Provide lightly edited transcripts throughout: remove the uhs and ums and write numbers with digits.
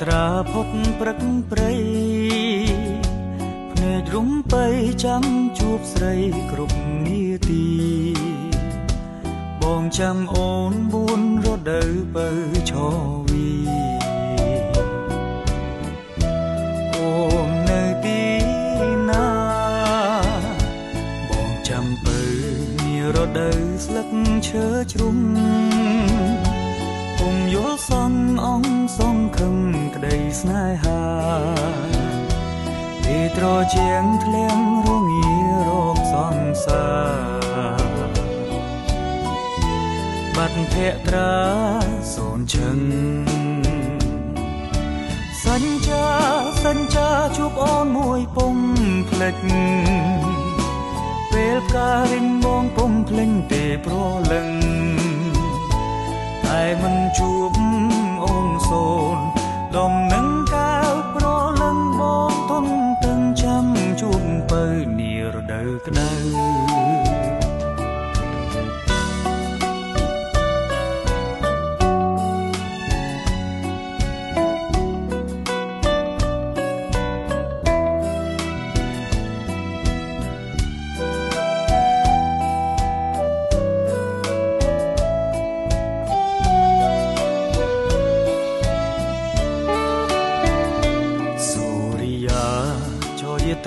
ត្រាផុតព្រឹកព្រៃភ្នែករុំបីចាំជួបស្រីគ្រប់នាទីបងចាំអូនបួនរដូវបើឈវីអូននៅទីណាបងចាំបើនារដូវស្លឹកឈើជ្រុំពុំយល់សន់អងសងខឹមក្តីស្នេហាពេលត្រជាងធ្លៀងរងារោគសង្សារបាត់ភក្ត្រាសូនឈឹងសញ្ចាជួបអូនមួយពុំភ្លេចពេលផ្ការិញបងពុំភ្លេញទេប្រលឹងតែមិនជួបអូនសូនដំណឹងកាវប្រលឹងបងទន់ទឹងចាំជួបបើនារដូវក្តៅ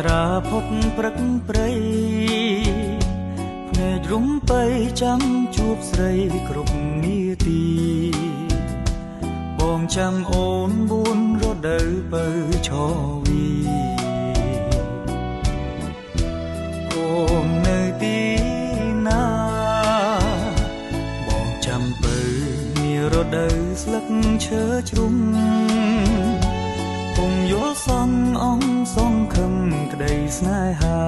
ត្រាផុតព្រឹកព្រៃភ្នែករុំបីចាំជួបស្រីគ្រប់នាទីបងចាំអូនបួនរដូវបើឈវីអូននៅទីណាបងចាំបើនារដូវស្លឹកឈើជ្រុំពុំយល់សន់អងសងខឹមក្តីស្នេហា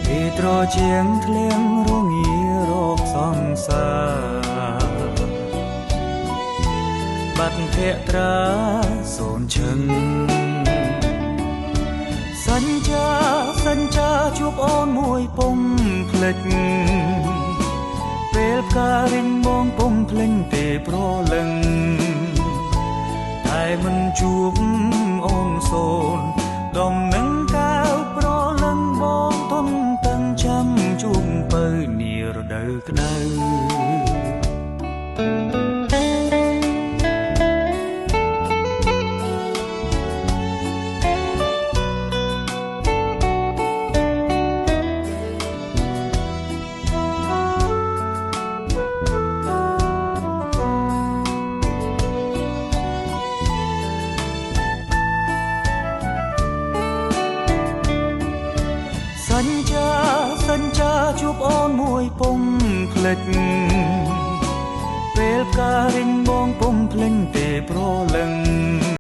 ពេលត្រជាងធ្លៀងរងារោគសង្សារបាត់ភក្ត្រាសូនឈឹងសញ្ចាជួបអូនមួយពុំភ្លេចពេលផ្ការិញបងពុំភ្លេញទេប្រលឹងតែមិនជួបអូនសូនដំណឹងកាវប្រលឹងបងទន់ទឹងចាំជួបបើនារដូវក្តៅសញ្ចាជួបអូនមួយពុំភ្លេចពេលផ្ការិញបងពុំភ្លេញទេប្រលឹង